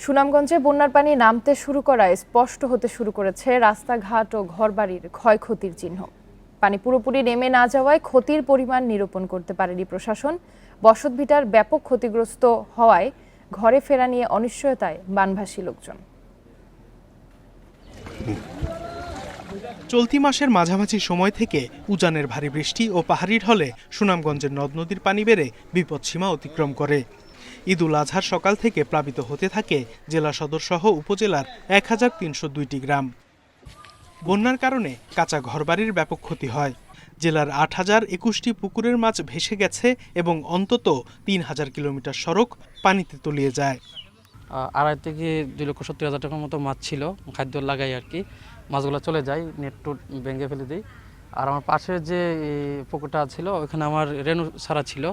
সুনামগঞ্জে বন্যার পানি নামতে শুরু করায় স্পষ্ট হতে শুরু করেছে রাস্তাঘাট ও ঘরবাড়ির ক্ষয়ক্ষতির চিহ্ন। পানি পুরোপুরি নেমে না যাওয়ায় ক্ষতির পরিমাণ নিরূপণ করতে পারেনি প্রশাসন। বসতভিটার ব্যাপক ক্ষতিগ্রস্ত হওয়ায় ঘরে ফেরা নিয়ে অনিশ্চয়তায় বানভাসী লোকজন। চলতি মাসের মাঝামাঝি সময় থেকে উজানের ভারী বৃষ্টি ও পাহাড়ি ঢলে সুনামগঞ্জের নদ নদীর পানি বেড়ে বিপদসীমা অতিক্রম করে। ঈদুল আজহার সকাল থেকে প্লাবিত হতে থাকে জেলা সদর সহ উপজেলার ১,৩০২টি গ্রাম। বন্যার কারণে কাঁচা ঘরবাড়ির ব্যাপক ক্ষতি হয়। জেলার ৮,০২১টি পুকুরের মাছ ভেসে গেছে এবং অন্তত ৩,০০০ কিলোমিটার সড়ক পানিতে তলিয়ে যায়। ২.৫ থেকে ২,৭০,০০০ টাকার মতো মাছ ছিল, খাদ্য লাগাই আর কি। মাছগুলো চলে যায়, নেট টুট ভেঙে ফেলে দিই। আর আমার পাশে যে পুকুরটা ছিল ওখানে আমার রেণু ছাড়া ছিল।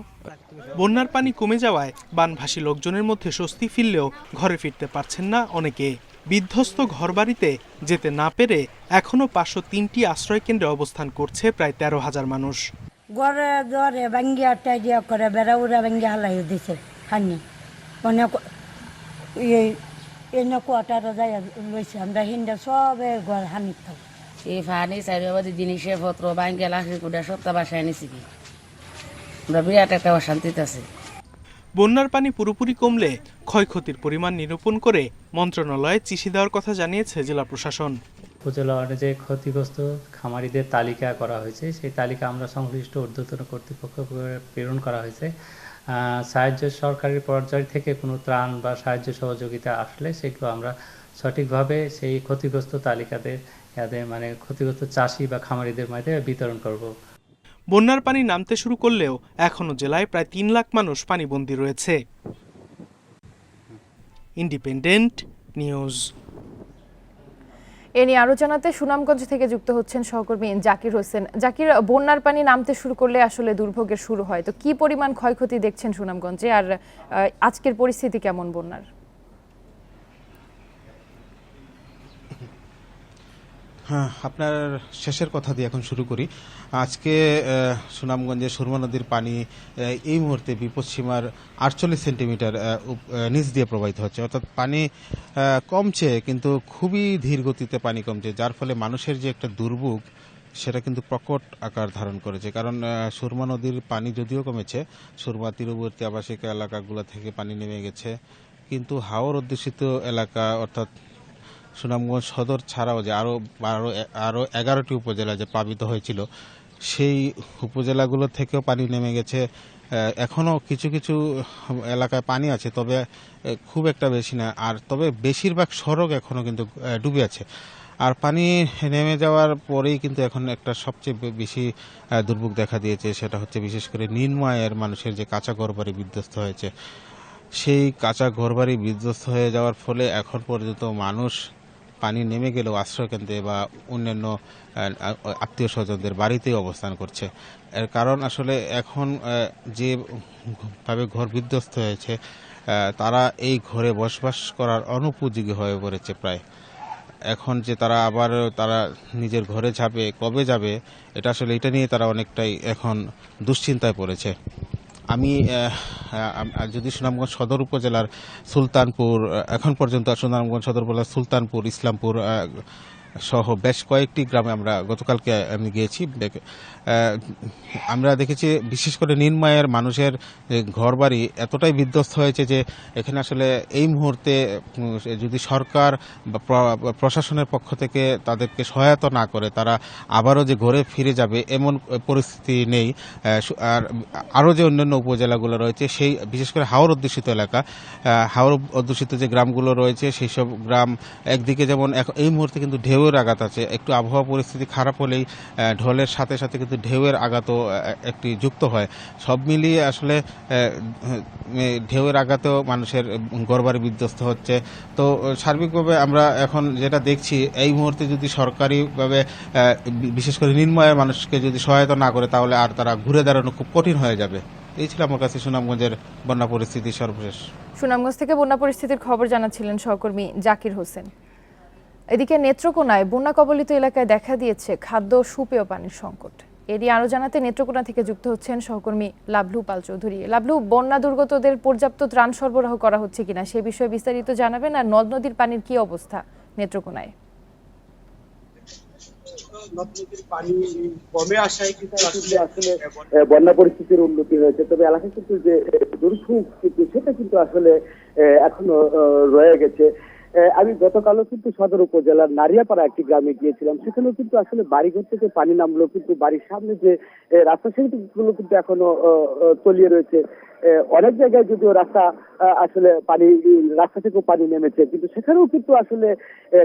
বন্যার পানি কমে যাওয়ায় বানভাসী লোকজনের মধ্যে স্বস্তি ফিরলেও ঘরে ফিরতে পারছেন না অনেকে। বিধ্বস্ত ঘরবাড়িতে যেতে না পেরে এখনো ৫০৩টি আশ্রয় কেন্দ্রে অবস্থান করছে প্রায় ১৩,০০০ মানুষ। ঘরে জ্বরে ভাঙ্গিয়া টাইডিয়া করে বেড়া উড়া ভাঙ্গিয়া হালাই দিছে খানি অনেক এনে কোয়াটারে যাই লইছে আমরা হিন্দা সবে ঘর হানিত থাক এই ফানি চারিবাদি জিনিসপত্র ভাঙ্গিয়া লাখি কুড়া সপ্তাহ বাসায় নিছি কি আমরা বিরাট একটা অশান্তিতে আছি। বন্যার পানি পুরোপুরি কমলে ক্ষয়ক্ষতির পরিমাণ নিরূপণ করে মন্ত্রণালয়ে চিঠি দেওয়ার কথা জানিয়েছে জেলা প্রশাসন। উপজেলা অনুযায়ী ক্ষতিগ্রস্ত খামারিদের তালিকা করা হয়েছে, সেই তালিকা আমরা সংশ্লিষ্ট ঊর্ধ্বতন কর্তৃপক্ষকে প্রেরণ করা হয়েছে। সাহায্য সরকারি পর্যায় থেকে কোনো ত্রাণ বা সাহায্য সহযোগিতা আসলে সেগুলো আমরা সঠিকভাবে সেই ক্ষতিগ্রস্ত তালিকাতে মানে ক্ষতিগ্রস্ত চাষি বা খামারিদের মাধ্যমে বিতরণ করব। বন্যার পানি নামতে শুরু করলেও এখনো জেলায় প্রায় ৩ লাখ মানুষ পানিবন্দী রয়েছে। Independent news. এ নিয়ে আরো জানাতে সুনামগঞ্জ থেকে যুক্ত হচ্ছেন সহকর্মী জাকির হোসেন। জাকির, বন্যার পানি নামতে শুরু করলে আসলে দুর্ভোগের শুরু হয়, তো কি পরিমাণ ক্ষয়ক্ষতি দেখছেন সুনামগঞ্জে, আর আজকের পরিস্থিতি কেমন বন্যার? হ্যাঁ, আপনার শেষের কথা দিয়ে এখন শুরু করি। আজকে সুনামগঞ্জে সুরমা নদীর পানি এই মুহূর্তে বিপদসীমার ৪৮ সেন্টিমিটার নিচ দিয়ে প্রবাহিত হচ্ছে, অর্থাৎ পানি কমছে কিন্তু খুবই ধীর গতিতে পানি কমছে, যার ফলে মানুষের যে একটা দুর্ভোগ সেটা কিন্তু প্রকট আকার ধারণ করেছে। কারণ সুরমা নদীর পানি যদিও কমেছে, সুরমা তীরবর্তী আবাসিক এলাকাগুলো থেকে পানি নেমে গেছে, কিন্তু হাওর অধ্যুষিত এলাকা অর্থাৎ সুনামগঞ্জ সদর ছাড়াও যে আরও ১১টি উপজেলা যে প্লাবিত হয়েছিল সেই উপজেলাগুলো থেকেও পানি নেমে গেছে। এখনও কিছু কিছু এলাকায় পানি আছে, তবে খুব একটা বেশি না। আর তবে বেশিরভাগ সড়ক এখনও কিন্তু ডুবে আছে। আর পানি নেমে যাওয়ার পরেই কিন্তু এখন একটা সবচেয়ে বেশি দুর্ভোগ দেখা দিয়েছে, সেটা হচ্ছে বিশেষ করে নিম্নায়ের মানুষের যে কাঁচা ঘরবাড়ি বিধ্বস্ত হয়েছে। সেই কাঁচা ঘরবাড়ি বিধ্বস্ত হয়ে যাওয়ার ফলে এখন পর্যন্ত মানুষ পানি নেমে গেলেও আশ্রয়কেন্দ্রে বা অন্যান্য আত্মীয় স্বজনদের বাড়িতেই অবস্থান করছে। এর কারণ আসলে এখন যেভাবে ঘর বিধ্বস্ত হয়েছে তারা এই ঘরে বসবাস করার অনুপযোগী হয়ে পড়েছে প্রায়। এখন যে তারা নিজের ঘরে যাবে, কবে যাবে, এটা নিয়ে তারা অনেকটাই এখন দুশ্চিন্তায় পড়েছে। আমি যদি সুনামগঞ্জ সদর উপজেলার সুলতানপুর, এখন পর্যন্ত সুনামগঞ্জ সদর উপজেলার সুলতানপুর, ইসলামপুর সহ বেশ কয়েকটি গ্রামে আমরা গতকালকে আমি গিয়েছি, আমরা দেখেছি বিশেষ করে নিম্নায়ের মানুষের ঘরবাড়ি এতটাই বিধ্বস্ত হয়েছে যে এখানে আসলে এই মুহূর্তে যদি সরকার বা প্রশাসনের পক্ষ থেকে তাদেরকে সহায়তা না করে তারা আবারও যে ঘরে ফিরে যাবে এমন পরিস্থিতি নেই। আর আরও যে অন্যান্য উপজেলাগুলো রয়েছে, সেই বিশেষ করে হাওর অধ্যুষিত এলাকা, হাওর অধ্যুষিত যে গ্রামগুলো রয়েছে সেই সব গ্রাম একদিকে যেমন এই মুহূর্তে কিন্তু ঢেউয়ের আঘাত আছে। একটু আবহাওয়া পরিস্থিতি খারাপ হলেই ঢলের সাথে সাথে কিন্তু ঢেউয়ের আঘাতও একটি যুক্ত হয়। সব মিলিয়ে আসলে ঢেউয়ের আঘাতেও মানুষের ঘরবাড়ি বিধ্বস্ত হচ্ছে। তো সার্বিকভাবে আমরা এখন যেটা দেখছি, এই মুহূর্তে যদি সরকারিভাবে বিশেষ করে নিম্নায়ের মানুষকে যদি সহায়তা না করে তাহলে আর তারা ঘুরে দাঁড়ানো খুব কঠিন হয়ে যাবে। এই ছিল আমার কাছে সুনামগঞ্জের বন্যা পরিস্থিতি সর্বশেষ। সুনামগঞ্জ থেকে বন্যা পরিস্থিতির খবর জানাচ্ছিলেন সহকর্মী জাকির হোসেন। এদিকে নেত্রকোনায় বন্যা কবলিত এলাকায় দেখা দিয়েছে খাদ্য ও সুপেয় পানির সংকট। এদিকে আরো জানাতে নেত্রকোনা থেকে যুক্ত হচ্ছেন সহকর্মী লাভলু পাল চৌধুরী। লাভলু, বন্যা দুর্গতদের পর্যাপ্ত ত্রাণ সরবরাহ করা হচ্ছে কিনা সে বিষয়ে বিস্তারিত জানাবেন, আর নদ নদীর পানির কি অবস্থা নেত্রকোনায়? নদ নদীর পানি কমে আসায় কিন্তু আসলে বন্যা পরিস্থিতির উন্নতি হয়েছে, তবে এলাকায় কিন্তু যে দুর্ভোগ কিন্তু সেটা কিন্তু আসলে এখনো রয়ে গেছে। আমি গতকালও কিন্তু সদর উপজেলার নারিয়াপাড়া একটি গ্রামে গিয়েছিলাম, সেখানেও কিন্তু আসলে বাড়িঘর থেকে পানি নামলো, কিন্তু বাড়ির সামনে যে রাস্তা সেগুলো কিন্তু এখনো তলিয়ে রয়েছে। অনেক জায়গায় যদিও রাস্তা আসলে রাস্তা থেকেও পানি নেমেছে, কিন্তু সেখানেও কিন্তু আসলে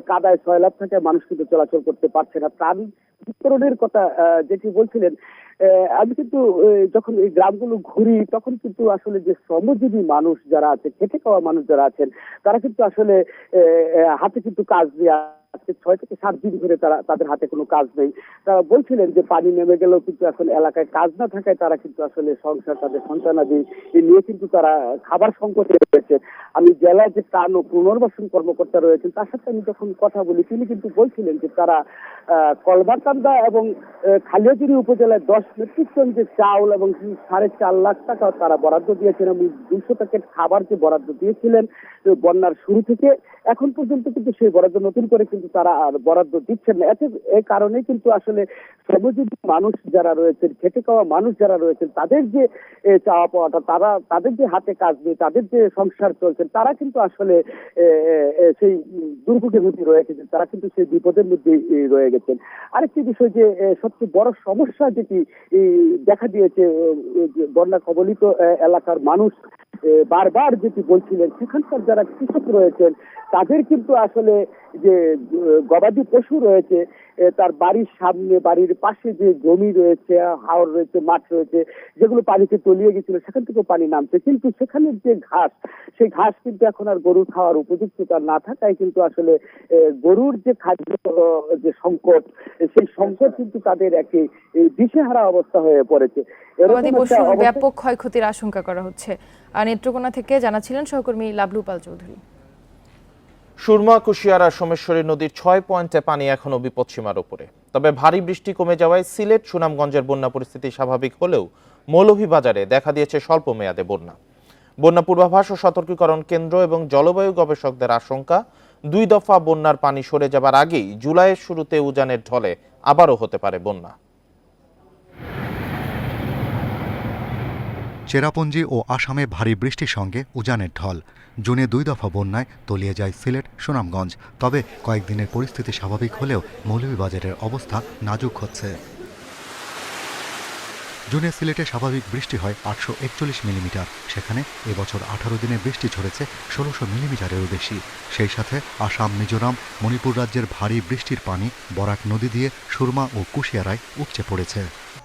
কাদায় সয়লাব থাকে, মানুষ কিন্তু চলাচল করতে পারছে না। ত্রাণ বিতরণের কথা যেটি বলছিলেন, আমি কিন্তু যখন এই গ্রামগুলো ঘুরি তখন কিন্তু আসলে যে শ্রমজীবী মানুষ যারা আছে, খেটে খাওয়া মানুষ যারা আছেন, তারা কিন্তু আসলে হাতে কিন্তু কাজ দিয়ে আজকে 6 থেকে 7 দিন ধরে তাদের হাতে কোনো কাজ নেই। তারা বলছিলেন যে পানি নেমে গেলেও কিন্তু এখন এলাকায় কাজ না থাকায় তারা কিন্তু আসলে সংসার, তাদের সন্তানাদি নিয়ে কিন্তু তারা খাবার সংকটে রয়েছে। আমি জেলায় যে ত্রাণ ও পুনর্বাসন কর্মকর্তা রয়েছেন তার সাথে আমি যখন কথা বলি, তিনি কিন্তু বলছিলেন যে তারা কলমাকান্দা এবং খালিয়াজুড়ি উপজেলায় 10 মেট্রিক টন যে চাউল এবং 4.5 লাখ টাকা তারা বরাদ্দ দিয়েছেন এবং 200 প্যাকেট খাবার যে বরাদ্দ দিয়েছিলেন বন্যার শুরু থেকে এখন পর্যন্ত কিন্তু সেই বরাদ্দ নতুন করে কিন্তু তারা আর বরাদ্দ দিচ্ছেন না। এই কারণে কিন্তু আসলে শ্রমজীবী মানুষ যারা রয়েছেন, খেটে খাওয়া মানুষ যারা রয়েছেন, তাদের যে চাওয়া পাওয়াটা, তাদের যে হাতে কাজ নেই, তাদের যে সংসার চলছেন, তারা কিন্তু আসলে সেই দুর্ভোগের মধ্যে রয়ে গেছেন, তারা কিন্তু সেই বিপদের মধ্যে রয়ে গেছেন। আরেকটি বিষয় যে সবচেয়ে বড় সমস্যা যেটি দেখা দিয়েছে বন্যা কবলিত এলাকার মানুষ বারবার যেটি বলছিলেন, সেখানকার যারা কৃষক রয়েছেন তাদের কিন্তু আসলে যে গবাদি পশু রয়েছে, তার বাড়ির সামনে, বাড়ির পাশে যে জমি রয়েছে, হাওর রয়েছে, মাঠ রয়েছে, যেগুলো পানিতে তলিয়ে গেছিল সেখান থেকেও পানি নামছে, কিন্তু সেখানের যে ঘাস, সেই ঘাস কিন্তু এখন আর গরুর খাওয়ার উপযুক্ততা না থাকায় কিন্তু আসলে গরুর যে খাদ্য যে সংকট, সেই সংকট কিন্তু তাদের একটি দিশেহারা অবস্থা হয়ে পড়েছে। গবাদি পশুর ব্যাপক ক্ষয়ক্ষতির আশঙ্কা করা হচ্ছে। আর নেত্রকোনা থেকে জানাচ্ছিলেন সহকর্মী লাভলু পাল চৌধুরী। সুরমা, কুশিয়ারা, সোমেশ্বরী নদীর 6 পয়েন্টে পানি এখনো বিপদসীমার উপরে। তবে ভারী বৃষ্টি কমে যাওয়ায় সিলেট, সুনামগঞ্জের বন্যা পরিস্থিতি স্বাভাবিক হলেও মৌলভীবাজারে দেখা দিয়েছে স্বল্প মেয়াদে বন্যা। বন্যা পূর্বাভাস ও সতর্কীকরণ কেন্দ্র এবং জলবায়ু গবেষকদের আশঙ্কা, 2 দফা বন্যার পানি সরে যাবার আগেই জুলাইয়ের শুরুতে উজানের ঢলে আবারও হতে পারে বন্যা। চেরাপুঞ্জি ও আসামে ভারী বৃষ্টির সঙ্গে উজানের ঢল। জুনে 2 দফা বন্যায় তলিয়ে যায় সিলেট, সুনামগঞ্জ। তবে কয়েকদিনের পরিস্থিতি স্বাভাবিক হলেও মৌলভীবাজারের অবস্থা নাজুক হচ্ছে। জুনে সিলেটে স্বাভাবিক বৃষ্টি হয় 841 মিলিমিটার, সেখানে এবছর 18 দিনে বৃষ্টি ঝরেছে 1600 মিলিমিটারেরও বেশি। সেই সাথে আসাম, মিজোরাম, মণিপুর রাজ্যের ভারী বৃষ্টির পানি বরাক নদী দিয়ে সুরমা ও কুশিয়ারায় উপচে পড়েছে।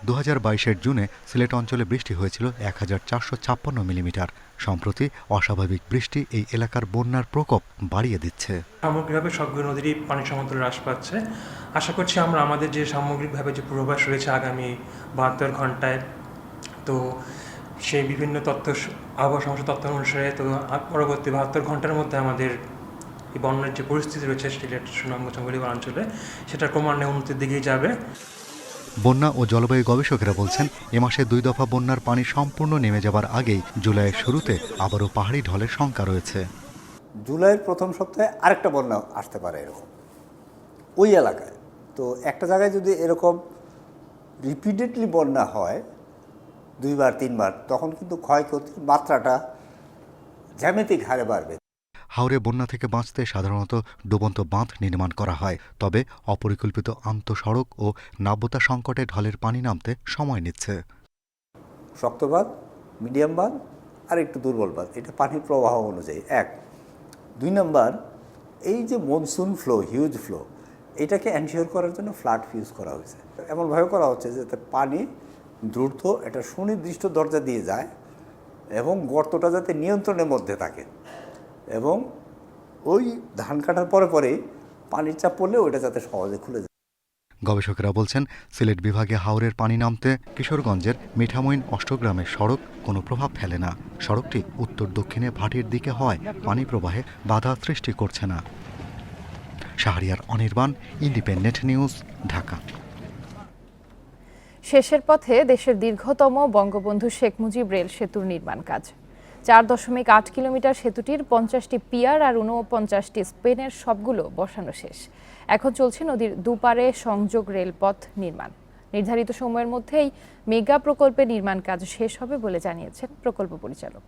2022-এর জুনে সিলেট অঞ্চলে বৃষ্টি হয়েছিল 1456 মিলিমিটার। সম্প্রতি অস্বাভাবিক বৃষ্টি এই এলাকার বন্যার প্রকোপ বাড়িয়ে দিচ্ছে। সামগ্রিকভাবে সবগুলো নদীরই পানি সমতল হ্রাস পাচ্ছে। আশা করছি আমরা আমাদের যে সামগ্রিকভাবে যে পূর্বাভাস রয়েছে আগামী 72 ঘন্টায়, তো সেই বিভিন্ন আবহাওয়া সমস্যা তথ্য অনুসারে তো পরবর্তী 72 ঘন্টার মধ্যে আমাদের এই বন্যার যে পরিস্থিতি রয়েছে সিলেট, সুনামগঞ্জ অঞ্চলে সেটা ক্রমান্বয়ে উন্নতির দিকেই যাবে। বন্যা ও জলবায়ু গবেষকেরা বলছেন, এ মাসে 2 দফা বন্যার পানি সম্পূর্ণ নেমে যাবার আগেই জুলাইয়ের শুরুতে আবারও পাহাড়ি ঢলের শঙ্কা রয়েছে। জুলাইয়ের প্রথম সপ্তাহে আরেকটা বন্যা আসতে পারে এরকম ওই এলাকায়। তো একটা জায়গায় যদি এরকম রিপিটেডলি বন্যা হয় 2বার 3বার, তখন কিন্তু ক্ষয়ক্ষতির মাত্রাটা জ্যামিতিক হারে বাড়বে। হাওরে বন্যা থেকে বাঁচতে সাধারণত ডুবন্ত বাঁধ নির্মাণ করা হয়, তবে অপরিকল্পিত আন্তঃসড়ক ও নাব্যতা সংকটে ঢলের পানি নামতে সময় নিচ্ছে। শক্ত বাঁধ, মিডিয়াম বাঁধ আর একটু দুর্বল বাঁধ, এটা পানির প্রবাহ অনুযায়ী 1। 2 নম্বর, এই যে মনসুন ফ্লো, হিউজ ফ্লো, এটাকে এনশিওর করার জন্য ফ্লাড ফিউজ করা হয়েছে। এমনভাবে করা হচ্ছে যাতে পানি দ্রুত একটা সুনির্দিষ্ট দরজা দিয়ে যায় এবং গর্তটা যাতে নিয়ন্ত্রণের মধ্যে থাকে, এবং ওই ধান কাটার পরে পানির চাপ পড়লে ওইটা যাতে সহজে খুলে যায়। গবেষকেরা বলছেন, সিলেট বিভাগে হাওরের পানি নামতে কিশোরগঞ্জের মিঠামইন অষ্টগ্রামের সড়ক কোনো প্রভাব ফেলে না। সড়কটি উত্তর দক্ষিণে ভাটির দিকে হয় পানি প্রবাহে বাধা সৃষ্টি করছে না। Shahriar Anirban, independent News, Dhaka. শেষের পথে দেশের দীর্ঘতম বঙ্গবন্ধু শেখ মুজিব রেল সেতুর নির্মাণ কাজ। 4.8 কিলোমিটার সেতুটির 50টি পিয়ার আর 49টি স্পেনের সবগুলো বসানো শেষ। এখন চলছে নদীর দুপারে সংযোগ রেলপথ নির্মাণ। নির্ধারিত সময়ের মধ্যেই মেগা প্রকল্পের নির্মাণ কাজ শেষ হবে বলে জানিয়েছেন প্রকল্প পরিচালক।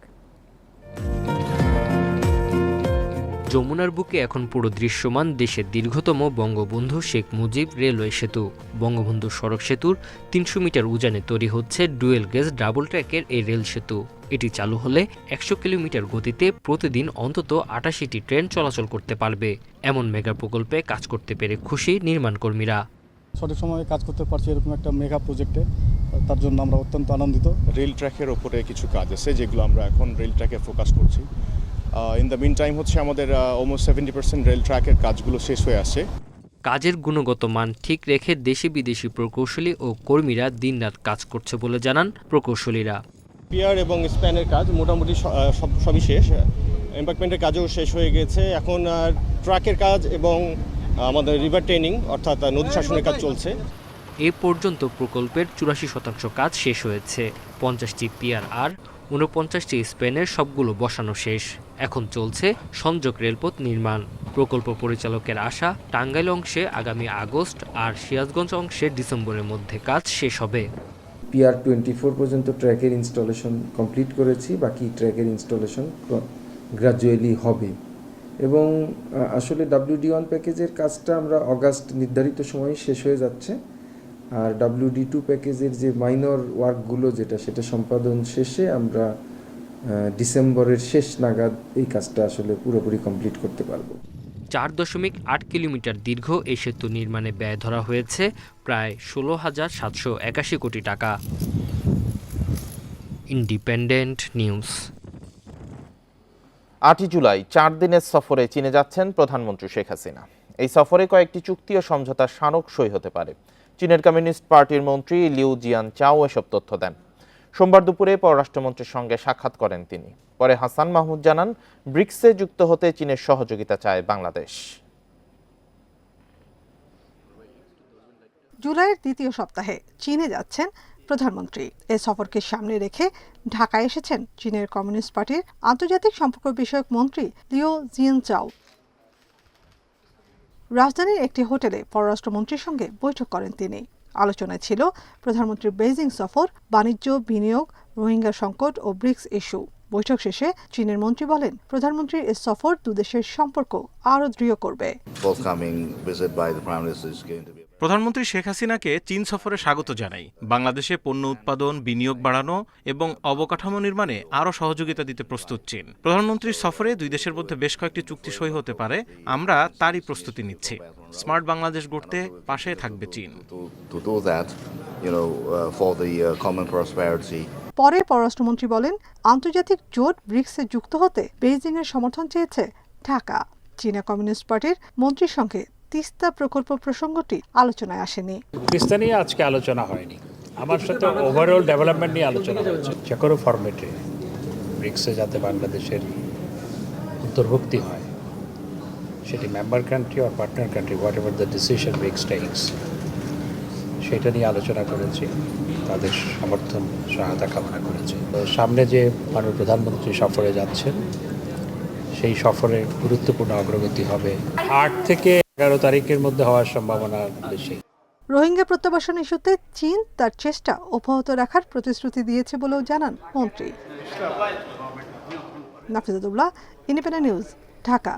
যমুনার বুকে এখন পুরো দৃশ্যমান দেশের দীর্ঘতম বঙ্গবন্ধু শেখ মুজিব রেলওয়ে সেতু। বঙ্গবন্ধু সড়ক সেতুর 300 মিটার উজানে তৈরি হচ্ছে ডুয়েল গেজ ডাবল ট্র্যাকের এই রেল সেতু। এটি চালু হলে 100 কিলোমিটার গতিতে প্রতিদিন অন্তত 88টি ট্রেন চলাচল করতে পারবে। এমন মেগা প্রকল্পে কাজ করতে পেরে খুশি নির্মাণ কর্মীরা। সঠিক সময়ে কাজ করতে পারছি এরকম একটা মেগা প্রজেক্টে, তার জন্য আমরা অত্যন্ত আনন্দিত। রেল ট্র্যাকের ওপরে কিছু কাজ আছে যেগুলো আমরা এখন রেল ট্র্যাকে ফোকাস করছি। ইন দ্য মিন টাইম হচ্ছে আমাদের অলমোস্ট 70% রেল ট্র্যাকের কাজগুলো শেষ হয়ে আসছে। কাজের গুণগত মান ঠিক রেখে দেশি বিদেশি প্রকৌশলী ও কর্মীরা দিনরাত কাজ করছে বলে জানান প্রকৌশলীরা। পিয়ার এবং স্প্যানের কাজ মোটামুটি সবই শেষ, এম্বাঙ্কমেন্টের কাজও শেষ হয়ে গেছে। এখন ট্র্যাকের কাজ এবং আমাদের রিভার ট্রেনিং অর্থাৎ নদী শাসনের কাজ চলছে। এ পর্যন্ত প্রকল্পের 84% কাজ শেষ হয়েছে। 50টি পিয়ার আর 49টি স্পেনের সবগুলো বসানো শেষ। এখন চলছে সংযোগ রেলপথ নির্মাণ। প্রকল্প পরিচালকের আশা, টাঙ্গাইল অংশে আগামী আগস্ট আর সিরাজগঞ্জ অংশে ডিসেম্বরের মধ্যে কাজ শেষ হবে। পিআর 24 পর্যন্ত ট্র্যাকের ইনস্টলেশন কমপ্লিট করেছি, বাকি ট্র্যাকের ইনস্টলেশন গ্র্যাজুয়ালি হবে। এবং আসলে WD1 প্যাকেজের কাজটা আমরা অগাস্ট নির্ধারিত সময়ে শেষ হয়ে যাচ্ছে, আর WD2 প্যাকেজের যে মাইনর ওয়ার্কগুলো সেটা সম্পাদন শেষে আমরা ডিসেম্বরের শেষ নাগাদ এই কাজটা আসলে পুরোপুরি কমপ্লিট করতে পারবো। 4.8 কিলোমিটার দীর্ঘ এই সেতু নির্মাণে ব্যয় ধরা হয়েছে প্রায় 16,781 কোটি টাকা। Independent news. 8 জুলাই 4 দিনের সফরে চীনে যাচ্ছেন প্রধানমন্ত্রী শেখ হাসিনা। এই সফরে কয়েকটি চুক্তি ও সমঝোতার স্মারক সই হতে পারে। চীনের কমিউনিস্ট পার্টির মন্ত্রী লিউ জিয়ানচাও এসব তথ্য দেন। সোমবার দুপুরে পররাষ্ট্রমন্ত্রীর সঙ্গে সাক্ষাৎ করেন তিনি। পরে হাসান মাহমুদ জানান, ব্রিক্সে যুক্ত হতে চীনের সহযোগিতা চায় বাংলাদেশ। জুলাইয়ের দ্বিতীয় সপ্তাহে চীনে যাচ্ছেন প্রধানমন্ত্রী। এ সফরকে সামনে রেখে ঢাকায় এসেছেন চীনের কমিউনিস্ট পার্টির আন্তর্জাতিক সম্পর্ক বিষয়ক মন্ত্রী লিউ জিয়ানচাও। রাজধানীর একটি হোটেলে পররাষ্ট্রমন্ত্রীর সঙ্গে বৈঠক করেন তিনি। আলোচনায় ছিল প্রধানমন্ত্রীর বেইজিং সফর, বাণিজ্য, বিনিয়োগ, রোহিঙ্গা সংকট ও ব্রিক্স ইস্যু। বৈঠক শেষে চীনের মন্ত্রী বলেন, প্রধানমন্ত্রীর এ সফর দুদেশের সম্পর্ক আরও দৃঢ় করবে। প্রধানমন্ত্রী শেখ হাসিনাকে চীন সফরে স্বাগত জানাই। বাংলাদেশে পণ্য উৎপাদন, বিনিয়োগ বাড়ানো এবং অবকাঠামো নির্মাণে আরও সহযোগিতা দিতে প্রস্তুত চীন। প্রধানমন্ত্রীর সফরে দুই দেশের মধ্যে বেশ কয়েকটি চুক্তি সই হতে পারে, আমরা তারই প্রস্তুতি নিচ্ছি। স্মার্ট বাংলাদেশ গড়তে পাশে থাকবে চীন। পরে পররাষ্ট্রমন্ত্রী বলেন, আন্তর্জাতিক জোট ব্রিক্সে যুক্ত হতে বেইজিংয়ের সমর্থন চেয়েছে ঢাকা। চীনা কমিউনিস্ট পার্টির মন্ত্রীর সঙ্গে তিস্তা প্রকল্প প্রসঙ্গটি আলোচনায় আসেনি। তিস্তা নিয়ে আজকে আলোচনা হয়নি, আমার সাথে ওভারঅল ডেভেলপমেন্ট নিয়ে আলোচনা হয়েছে। যে কোনো ফরম্যাটে ব্রিক্সে যাতে বাংলাদেশের অন্তর্ভুক্তি হয়, সেটি মেম্বার কান্ট্রি আর partner country, whatever the decision BRICS takes, সেটা নিয়ে আলোচনা করেছি। তাদের সমর্থন সহায়তা কামনা করেছে। সামনে যে মাননীয় প্রধানমন্ত্রী সফরে যাচ্ছেন, সেই সফরে গুরুত্বপূর্ণ অগ্রগতি হবে। 8 থেকে 11 তারিখের মধ্যে হওয়ার সম্ভাবনা বেশি। রোহিঙ্গা প্রত্যাবাসন ইস্যুতে চীন তার চেষ্টা অব্যাহত রাখার প্রতিশ্রুতি দিয়েছে বলেও জানান মন্ত্রী। Nafizatullah, Independent News, Dhaka.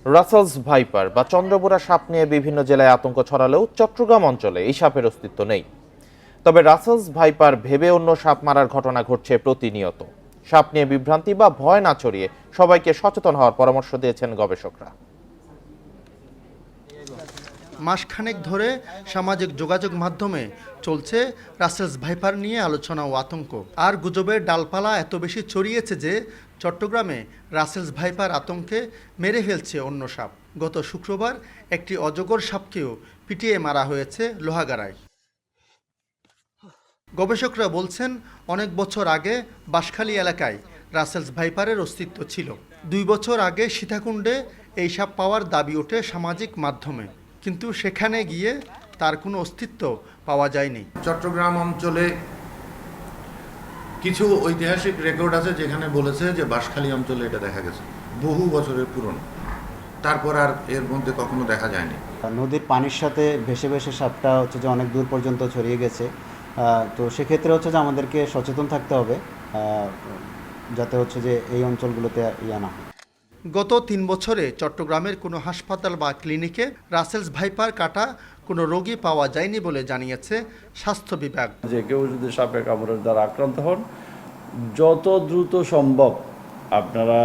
Russell's viper বা চন্দ্রবোরা সাপ নিয়ে বিভিন্ন জেলায় আতঙ্ক ছড়ালেও চট্টগ্রাম অঞ্চলে এই সাপের অস্তিত্ব নেই। তবে রাসেলস ভাইপার ভেবে অন্য সাপ মারার ঘটনা ঘটছে প্রতিনিয়ত। সাপ নিয়ে বিভ্রান্তি বা ভয় না ছড়িয়ে সবাইকে সচেতন হওয়ার পরামর্শ দিয়েছেন গবেষকরা। মাসখানেক ধরে সামাজিক যোগাযোগ মাধ্যমে চলছে রাসেলস ভাইপার নিয়ে আলোচনা ও আতঙ্ক। আর গুজবের ডালপালা এত বেশি ছড়িয়েছে যে চট্টগ্রামে রাসেলস ভাইপার আতঙ্কে মেরে ফেলছে অন্য সাপ। গত শুক্রবার একটি অজগর সাপকেও পিটিয়ে মারা হয়েছে লোহাগাড়ায়। গবেষকরা বলছেন, অনেক বছর আগে বাঁশখালী এলাকায় রাসেলস ভাইপারের অস্তিত্ব ছিল। 2 বছর আগে সীতাকুণ্ডে এই সাপ পাওয়ার দাবি ওঠে সামাজিক মাধ্যমে, কিন্তু সেখানে গিয়ে তার কোনো অস্তিত্ব পাওয়া যায়নি। চট্টগ্রাম অঞ্চলে কিছু ঐতিহাসিক রেকর্ড আছে যেখানে বলেছে যে বাঁশখালী অঞ্চলে এটা দেখা গেছে, বহু বছরের পুরনো, তারপর আর এর মধ্যে কখনো দেখা যায়নি। নদীর পানির সাথে ভেসে ভেসে সাপটা হচ্ছে যে অনেক দূর পর্যন্ত ছড়িয়ে গেছে। তো সেক্ষেত্রে হচ্ছে যে আমাদেরকে সচেতন থাকতে হবে যাতে হচ্ছে যে এই অঞ্চলগুলোতে না হয়। গত 3 বছরে চট্টগ্রামের কোনো হাসপাতাল বা ক্লিনিকে রাসেলস ভাইপার কাটা কোনো রোগী পাওয়া যায়নি বলে জানিয়েছে স্বাস্থ্য বিভাগ। যে কেউ যদি সাপের কামড়ের দ্বারা আক্রান্ত হন, যত দ্রুত সম্ভব আপনারা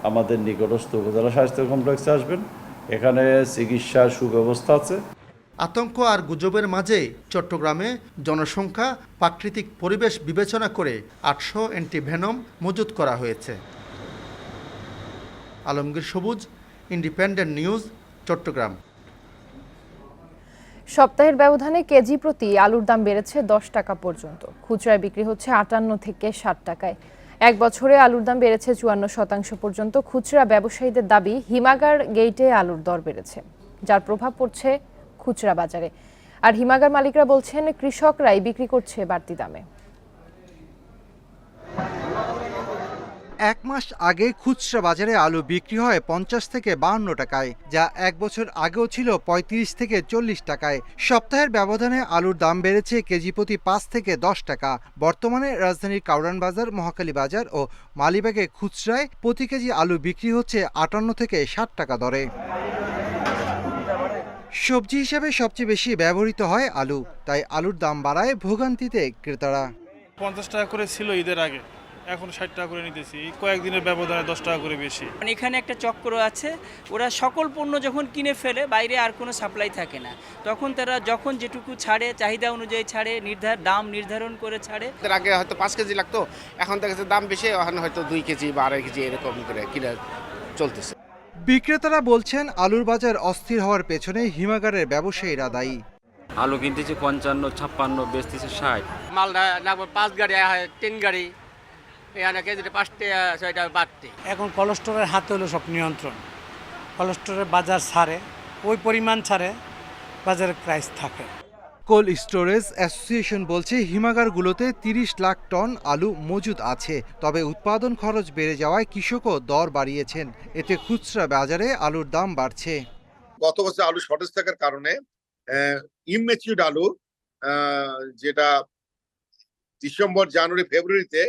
আমাদের নিকটস্থ উপজেলা স্বাস্থ্য কমপ্লেক্সে আসবেন, এখানে চিকিৎসার সুব্যবস্থা আছে। আতঙ্ক আর গুজবের মাঝে চট্টগ্রামে জনসংখ্যা, প্রাকৃতিক পরিবেশ বিবেচনা করে 800 অ্যান্টিভেনম মজুত করা হয়েছে। আলমগীর সবুজ, ইন্ডিপেন্ডেন্ট নিউজ, চট্টগ্রাম। সপ্তাহের ব্যবধানে কেজি প্রতি আলুর দাম বেড়েছে 10 টাকা পর্যন্ত। খুচরায় বিক্রি হচ্ছে 58 থেকে 60 টাকায়। এক বছরে আলুর দাম বেড়েছে 54% পর্যন্ত। খুচরা ব্যবসায়ীদের দাবি, হিমাগার গেইটে আলুর দর বেড়েছে, যার প্রভাব পড়ছে খুচরা বাজারে। আর হিমাগার মালিকরা বলছেন কৃষকরাই বিক্রি করছে বাড়তি দামে। এক মাস আগে খুচরা বাজারে আলু বিক্রি হয় 50 থেকে 52 টাকায়, যা এক বছর আগেও ছিল 35 থেকে 40 টাকায়। সপ্তাহের ব্যবধানে আলুর দাম বেড়েছে কেজি প্রতি 5 থেকে 10 টাকা। বর্তমানে রাজধানীর কাউরান বাজার, মহাখালী বাজার ও মালিবাগে খুচরায় প্রতি কেজি আলু বিক্রি হচ্ছে 58 থেকে 60 টাকা দরে। সবজি হিসেবে সবচেয়ে বেশি ব্যবহৃত হয় আলু, তাই আলুর দাম বাড়ায় ভোগান্তিতে ক্রেতারা। 50 টাকা করে ছিল ঈদের আগে, এখন 60 টাকা করে নিতেছি। কয়েকদিনের ব্যবধানে 10 টাকা করে বেশি। এখানে একটা চক্র আছে, ওরা সকল পণ্য যখন কিনে ফেলে, বাইরে আর কোনো সাপ্লাই থাকে না, তখন তারা যখন যেটুকু ছাড়ে, চাহিদা অনুযায়ী ছাড়ে, দাম নির্ধারণ করে ছাড়ে। এর আগে হয়তো 5 কেজি লাগতো, এখন দেখা যাচ্ছে দাম বেশি, এখন হয়তো 2 কেজি বা 2.5 কেজি এরকম করে কিনা চলতেছে। বিক্রেতারা বলছেন আলুর বাজার অস্থির হওয়ার পেছনে হিমাগারের ব্যবসায়ীরা দায়ী। আলু কিনতেছে 55, 56, বেচতেছে 60। মালদা লাগবে 5 গাড়ি, 3 গাড়ি, এখানে কেজিতে 5 টাকা 6 টাকা বাড়তি। এখন কোলেস্টোরের হাতে হলো সব নিয়ন্ত্রণ। কোলেস্টোরের বাজার ছাড়ে, ওই পরিমাণ ছাড়ে বাজারের প্রাইস থাকে। কোল্ড স্টোরেজ অ্যাসোসিয়েশন বলছে হিমাগারগুলোতে 30 লাখ টন আলু মজুদ আছে, তবে উৎপাদন খরচ বেড়ে যাওয়ায় কৃষকও দর বাড়িয়েছেন। এতে খুচরা বাজারে আলুর দাম বাড়ছে। গত বছর আলু শর্টেজ থাকার কারণে ইমম্যাচিউরড আলু, যেটা ডিসেম্বর, জানুয়ারি, ফেব্রুয়ারিতে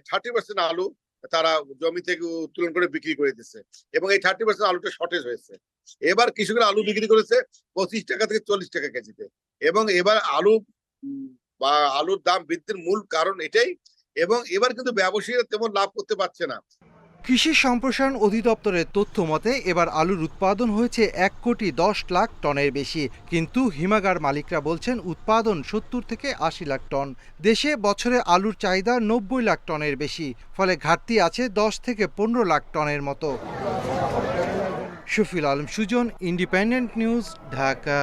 30% আলু তারা জমি থেকে উত্তোলন করে বিক্রি করে দিচ্ছে, এবং এই 30% আলুটা শর্টেজ হয়েছে। এবার কৃষকরা আলু বিক্রি করেছে 25 টাকা থেকে 40 টাকা কেজিতে, এবং এবার আলুর দাম বৃদ্ধির মূল কারণ এটাই, এবং এবার কিন্তু ব্যবসায়ীরা তেমন লাভ করতে পারছে না। কৃষি সম্প্রসারণ অধিদপ্তরের তথ্য মতে এবার আলুর উৎপাদন হয়েছে 1,10,00,000 টনের বেশি, কিন্তু হিমাগার মালিকরা বলছেন উৎপাদন 70 থেকে 80 লাখ টন। দেশে বছরে আলুর চাহিদা 90 লাখ টনের বেশি, ফলে ঘাটতি আছে 10 থেকে 15 লাখ টনের মতো। Shafiul Alam Sujan, Independent News, Dhaka.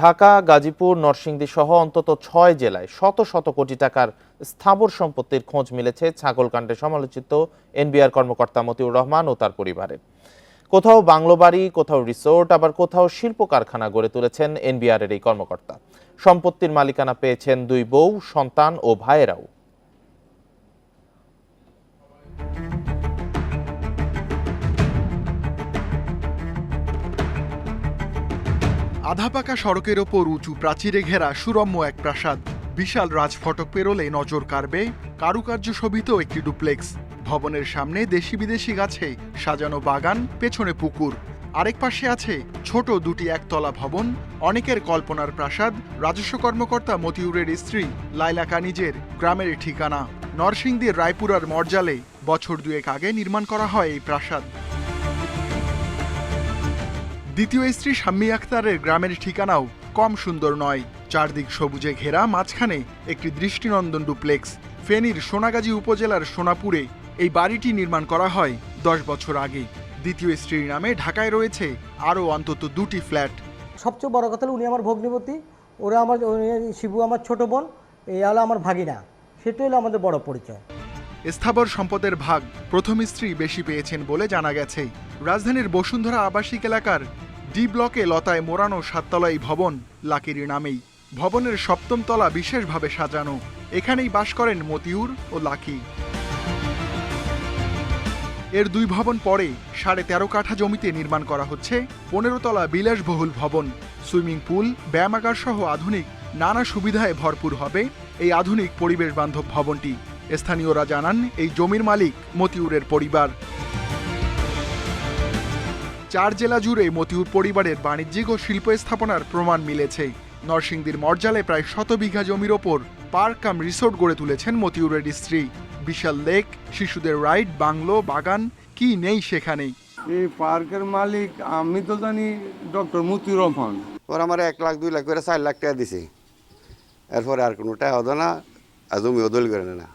ঢাকা, গাজীপুর, নরসিংদী সহ অন্তত 6 জেলায় শত শত কোটি টাকার স্থাবর সম্পত্তির খোঁজ মিলেছে ছাগলকাণ্ডে সমালোচিত এনবিআর কর্মকর্তা মতিউর রহমান ও তার পরিবারের। কোথাও বাংলো বাড়ি, কোথাও রিসোর্ট, আবার কোথাও শিল্প কারখানা গড়ে তুলেছেন এনবিআরের এই কর্মকর্তা। সম্পত্তির মালিকানা পেয়েছেন 2 বউ, সন্তান ও ভাইয়েরাও। আধাপাকা সড়কের ওপর উঁচু প্রাচীরে ঘেরা সুরম্য এক প্রাসাদ। বিশাল রাজফটক পেরোলে নজর কাড়বে কারুকার্য শোভিত একটি ডুপ্লেক্স। ভবনের সামনে দেশি বিদেশি গাছে সাজানো বাগান, পেছনে পুকুর। আরেক পাশে আছে ছোট 2টি একতলা ভবন, অনেকের কল্পনার প্রাসাদ। রাজস্ব কর্মকর্তা মতিউরের স্ত্রী লাইলা কানিজের গ্রামের ঠিকানা নরসিংদীর রায়পুরার মরজালে বছর 2 আগে নির্মাণ করা হয় এই প্রাসাদ। দ্বিতীয় স্ত্রী শাম্মী আক্তারের গ্রামের ঠিকানাও কম সুন্দর নয়। চারদিক সবুজে ঘেরা, মাঝখানে একটি দৃষ্টিনন্দন ডুপ্লেক্স। ফেনীর সোনাগাজী উপজেলার সোনাপুরে এই বাড়িটি নির্মাণ করা হয় 10 বছর আগে। দ্বিতীয় স্ত্রীর নামে ঢাকায় রয়েছে আরও অন্তত 2টি ফ্ল্যাট। সবচেয়ে বড় কথা হলো উনি আমার ভগ্নিপতি, ওরা আমার, শিবু আমার ছোট বোন, এই হলো আমার ভাগিনা। সেটাই হলো আমাদের বড় পরিচয়। স্থাবর সম্পদের ভাগ প্রথম স্ত্রী বেশি পেয়েছেন বলে জানা গেছে। রাজধানীর বসুন্ধরা আবাসিক এলাকার ডি ব্লকে লতায় মোড়ানো 7 তলা এই ভবন লাকির নামেই। ভবনের 7ম তলা বিশেষভাবে সাজানো। এখানেই বাস করেন মতিউর ও লাকি। এর 2 ভবন পরে 13.5 কাঠা জমিতে নির্মাণ করা হচ্ছে 15 তলা বিলাসবহুল ভবন। সুইমিং পুল, ব্যায়ামাগার সহ আধুনিক নানা সুবিধায় ভরপুর হবে এই আধুনিক পরিবেশ বান্ধব ভবনটি। স্থানীয়রা জানান এই জমির মালিক মতিউরের পরিবার। 4 জেলা জুড়ে মতিউর পরিবারের বাণিজ্যিক ও শিল্প স্থাপনার প্রমাণ মিলেছে। নরসিংদীর মর্জালে প্রায় 100 বিঘা জমির ওপর পার্ক কাম রিসোর্ট গড়ে তুলেছেন মতিউরের স্ত্রী। বিশাল লেক, শিশুদের রাইড, বাংলো, বাগান, কি নেই সেখানেই। এই পার্কের মালিক আমি তো জানি ডক্টর মতিউর রহমান। ওরা আমার 1 লাখ 2 লাখ করে 4 লাখ টাকা দিছে, এরপরে আর কোনো টাকা হতো না, আর জমিও দল করে না।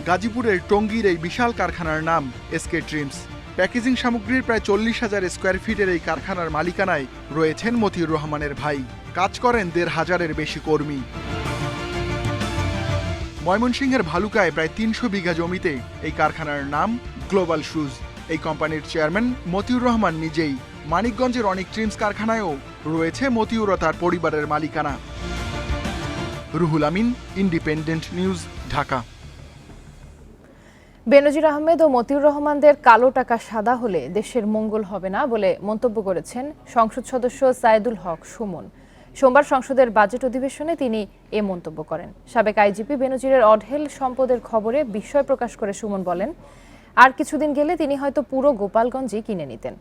গাজীপুরের টঙ্গীর এই বিশাল কারখানার নাম এসকে ড্রিমস। প্যাকেজিং সামগ্রীর প্রায় 40,000 স্কোয়ার ফিটের এই কারখানার মালিকানায় রয়েছেন মতিউর রহমানের ভাই। কাজ করেন 1,500-এর বেশি কর্মী। ময়মনসিংহের ভালুকায় প্রায় 300 বিঘা জমিতে এই কারখানার নাম গ্লোবাল শুজ। এই কোম্পানির চেয়ারম্যান মতিউর রহমান নিজেই। মানিকগঞ্জের অনেক ড্রিমস কারখানায়ও রয়েছে মতিউর ও তার পরিবারের মালিকানা। Ruhul Amin, independent News, Dhaka. বেনজির আহমেদ ও মতিউর রহমানদের কালো টাকা সাদা হলে দেশের মঙ্গল হবে না বলে মন্তব্য করেছেন সংসদ সদস্য সাইদুল হক সুমন। সোমবার সংসদের বাজেট অধিবেশনে তিনি এ মন্তব্য করেন। সাবেক আইজিপি বেনজিরের অঢেল সম্পদের খবরে বিস্ময় প্রকাশ করে সুমন বলেন, আর কিছুদিন গেলে তিনি হয়তো পুরো গোপালগঞ্জই কিনে নিতেন।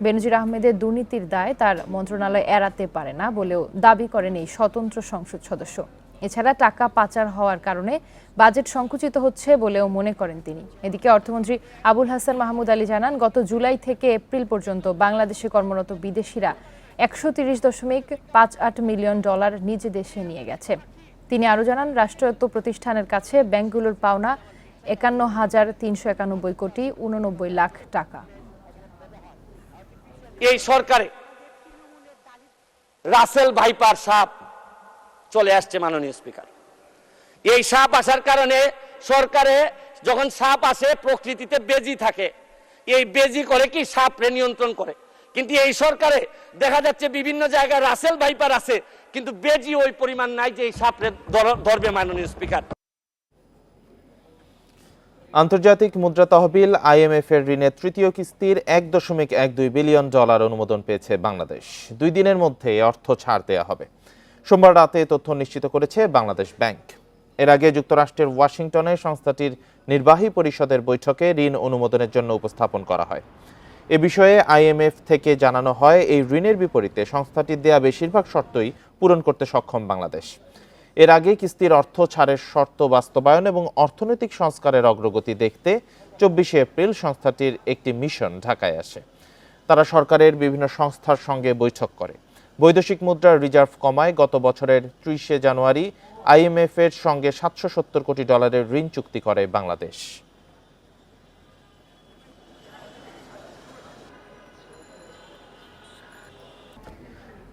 বেনজির আহমেদের দুর্নীতির দায় তার মন্ত্রণালয় এড়াতে পারে না বলেও দাবি করেন এই স্বতন্ত্র সংসদ সদস্য। এছাড়া টাকা পাচার হওয়ার কারণে বাজেট সংকুচিত হচ্ছে বলেও মনে করেন তিনি। এদিকে অর্থমন্ত্রী আবুল হাসান মাহমুদ আলী জানান, গত জুলাই থেকে এপ্রিল পর্যন্ত বাংলাদেশে কর্মরত বিদেশিরা 130.58 মিলিয়ন ডলার নিজ দেশে নিয়ে গেছে। তিনি আরও জানান, রাষ্ট্রায়ত্ত প্রতিষ্ঠানের কাছে ব্যাংকগুলোর পাওনা 51,391 কোটি 89 লাখ টাকা। এই সরকারে রাসেল ভাইপার সাপ চলে আসছে মাননীয় স্পিকার। এই সাপ আসার কারণে সরকারে যখন সাপ আসে প্রকৃতিতে বেজি থাকে, এই বেজি করে কি সাপরে নিয়ন্ত্রণ করে। কিন্তু এই সরকারে দেখা যাচ্ছে বিভিন্ন জায়গায় রাসেল ভাইপার আছে, কিন্তু বেজি ওই পরিমাণ নাই যে এই সাপরে ধরবে মাননীয় স্পিকার। আন্তর্জাতিক মুদ্রা তহবিল IMF এর ঋণের তৃতীয় কিস্তির 1.12 বিলিয়ন ডলার অনুমোদন পেয়েছে বাংলাদেশ। 2 দিনের মধ্যে অর্থ ছাড় দেওয়া হবে। সোমবার রাতে তথ্য নিশ্চিত করেছে বাংলাদেশ ব্যাংক। এর আগে যুক্তরাষ্ট্রের ওয়াশিংটনে সংস্থাটির নির্বাহী পরিষদের বৈঠকে ঋণ অনুমোদনের জন্য উপস্থাপন করা হয়। এ বিষয়ে IMF থেকে জানানো হয়, এই ঋণের বিপরীতে সংস্থাটির দেয়া বেশিরভাগ শর্তই পূরণ করতে সক্ষম বাংলাদেশ। এর আগে কিস্তির অর্থ ছাড়ের শর্ত বাস্তবায়ন এবং অর্থনৈতিক সংস্কারের অগ্রগতি দেখতে 24 এপ্রিল সংস্থাটির একটি মিশন ঢাকায় আসে। তারা সরকারের বিভিন্ন সংস্থার সঙ্গে বৈঠক করে। বৈদেশিক মুদ্রার রিজার্ভ কমায় গত বছরের 30 জানুয়ারি IMF এর সঙ্গে 770 কোটি ডলারের ঋণ চুক্তি করে বাংলাদেশ।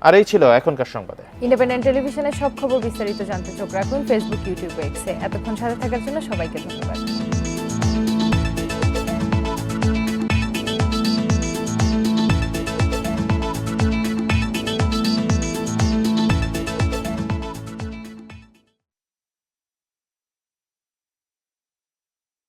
আর এই ছিল এখনকার সংবাদে। ইন্ডিপেন্ডেন্ট টেলিভিশনের সব খবর বিস্তারিত জানতে চোখ রাখুন ফেসবুক, ইউটিউব, এক্সে। এতক্ষণ সাথে থাকার জন্য সবাইকে ধন্যবাদ।